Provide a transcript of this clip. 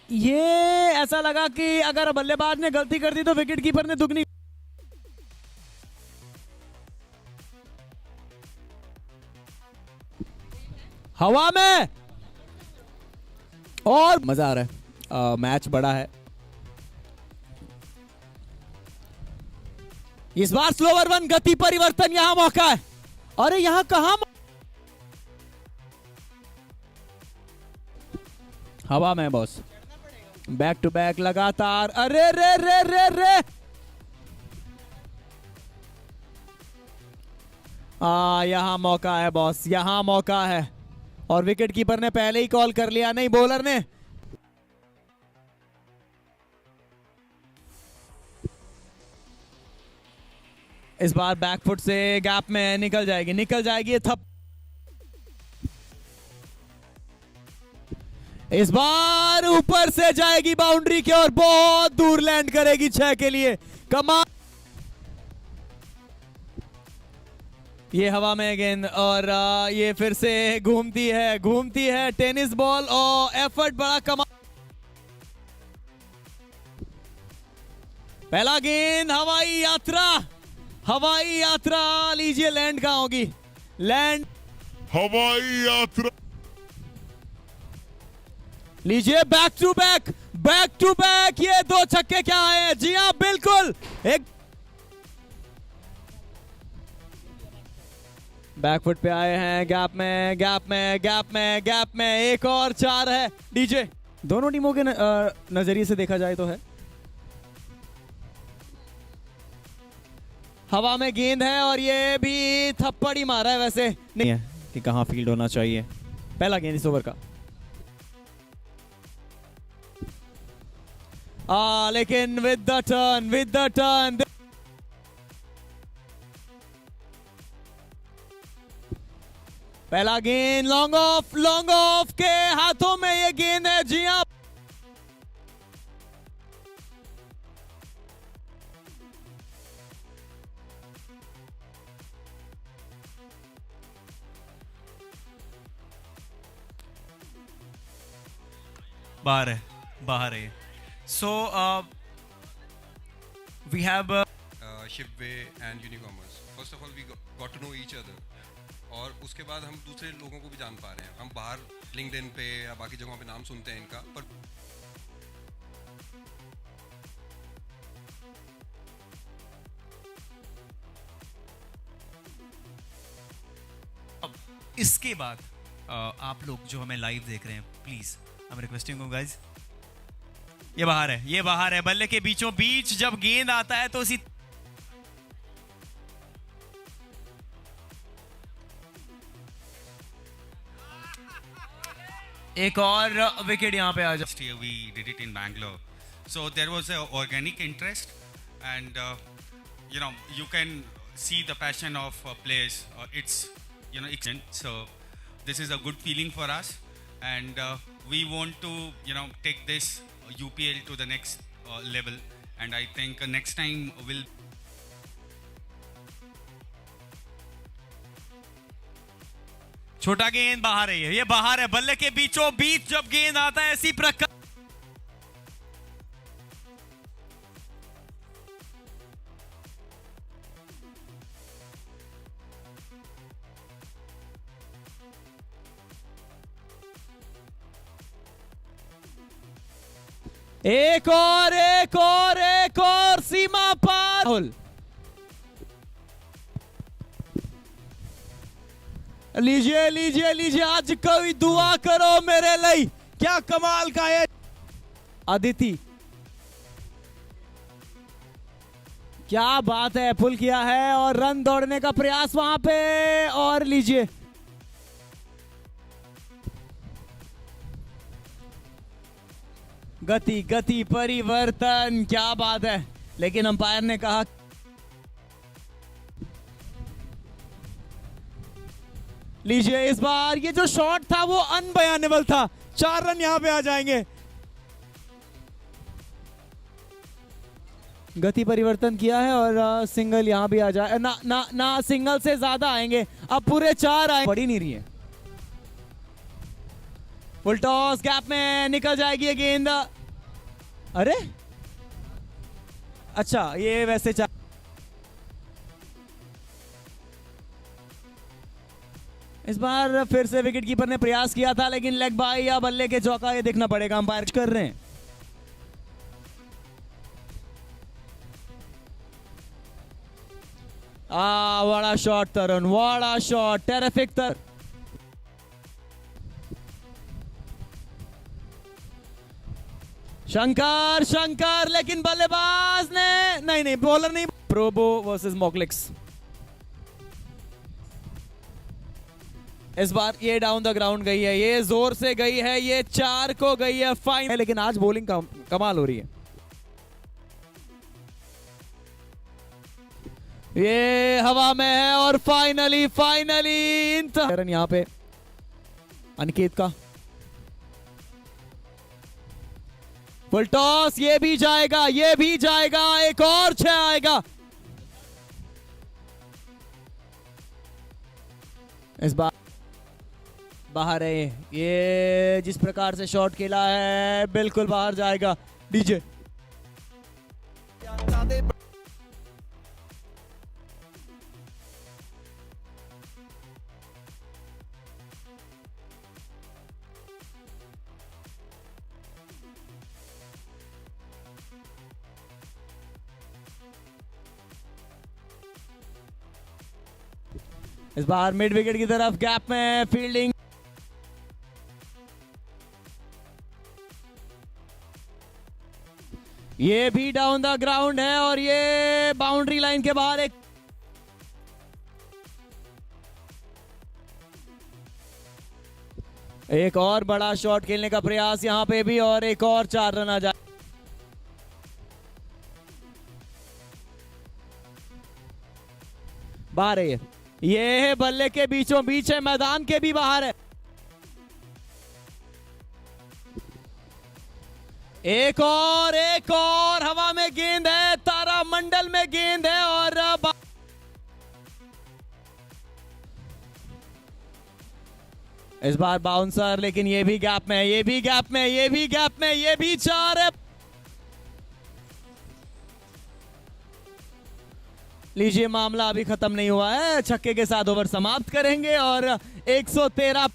ये ऐसा लगा कि अगर बल्लेबाज ने गलती कर दी तो विकेट कीपर ने दुगनी। हवा में और मजा आ रहा है। मैच बड़ा है। इस बार स्लोवर वन, गति परिवर्तन, यहां मौका है। अरे यहां कहां हवा में बॉस, बैक टू बैक लगातार। अरे रे रे रे रे यहां मौका है बॉस, यहां मौका है। और विकेट कीपर ने पहले ही कॉल कर लिया, नहीं बॉलर ने। इस बार बैकफुट से गैप में निकल जाएगी थप। इस बार ऊपर से जाएगी बाउंड्री के और बहुत दूर लैंड करेगी 6 के लिए। कमाल। ये हवा में गेंद और ये फिर से घूमती है टेनिस बॉल और एफर्ट बड़ा कमाल। पहला गेंद हवाई यात्रा लीजिए, लैंड कहां होगी? लैंड हवाई यात्रा लीजिए। बैक टू बैक ये 2 छक्के क्या आए? जी हां बिल्कुल। एक बैकफुट पे आए हैं, गैप में एक और 4 है। डीजे दोनों टीमों के नजरिए से देखा जाए तो है। हवा में गेंद है और ये भी थप्पड़ ही मारा है। वैसे नहीं है कि कहां फील्ड होना चाहिए। पहला गेंद इस ओवर का। लेकिन विद द टर्न पहला गेंद लॉन्ग ऑफ के हाथों में ये गेंद है। जी हां, बाहर है। So we have Shipway and Unicommerce. First of all, we got to know each other. और उसके बाद हम दूसरे लोगों को भी जान पा रहे हैं। हम बाहर लिंक्डइन पे या बाकी जगहों पे नाम सुनते हैं इनका, पर इसके बाद आप लोग जो हमें लाइव देख रहे हैं, please I am requesting you guys, ये बाहर है। बल्ले के बीचों बीच जब गेंद आता है तो इसी एक और विकेट यहां पे आ जाए। Last year we did it in Bangalore, so there was a organic interest, and you can see the passion of players. It's so this is a good feeling for us, and we want to take this UPL to the next level, and I think next time we'll छोटा गेंद बाहर है। ये बाहर है। बल्ले के बीचों बीच जब गेंद आता है इसी प्रकार एक और सीमा पार। लीजिए आज कोई दुआ करो मेरे लिए। क्या कमाल का है अदिति, क्या बात है। पुल किया है और रन दौड़ने का प्रयास वहां पे। और लीजिए गति परिवर्तन, क्या बात है। लेकिन अंपायर ने कहा लीजिए इस बार ये जो शॉट था वो अनबयानेबल था। 4 रन यहां पे आ जाएंगे। गति परिवर्तन किया है और सिंगल यहां भी आ जाए ना सिंगल से ज्यादा आएंगे। अब पूरे 4 आए, पड़ी नहीं रही है। फुल टॉस, गैप में निकल जाएगी ये गेंद। अरे अच्छा, ये वैसे इस बार फिर से विकेट कीपर ने प्रयास किया था, लेकिन लेग बाई या बल्ले के चौका, ये देखना पड़ेगा। अंपायर कर रहे हैं। बड़ा शॉट तरुण, बड़ा शॉट, टेरिफिक तर। शंकर शंकर, लेकिन बल्लेबाज ने नहीं, बॉलर नहीं। प्रोबो वर्सेस मॉकलिक्स। इस बार ये डाउन द ग्राउंड गई है, ये जोर से गई है, ये 4 को गई है, फाइन है, लेकिन आज बॉलिंग कमाल हो रही है। ये हवा में है और फाइनली यहां पे अनिकेत का फुल टॉस, ये भी जाएगा, एक और 6 आएगा। इस बार बाहर है ये जिस प्रकार से शॉट खेला है, बिल्कुल बाहर जाएगा। डीजे इस बार मिड विकेट की तरफ गैप में फील्डिंग, ये भी डाउन द ग्राउंड है और ये बाउंड्री लाइन के बाहर एक और बड़ा शॉट खेलने का प्रयास यहां पे भी, और एक और 4 रन आ जाए। बाहर है ये है बल्ले के बीचों बीच है, मैदान के भी बाहर है। एक और हवा में गेंद है, तारा मंडल में गेंद है, और इस बार बाउंसर, लेकिन ये भी गैप में, ये भी 4 है। लीजिए, मामला अभी खत्म नहीं हुआ है, छक्के के साथ ओवर समाप्त करेंगे और 113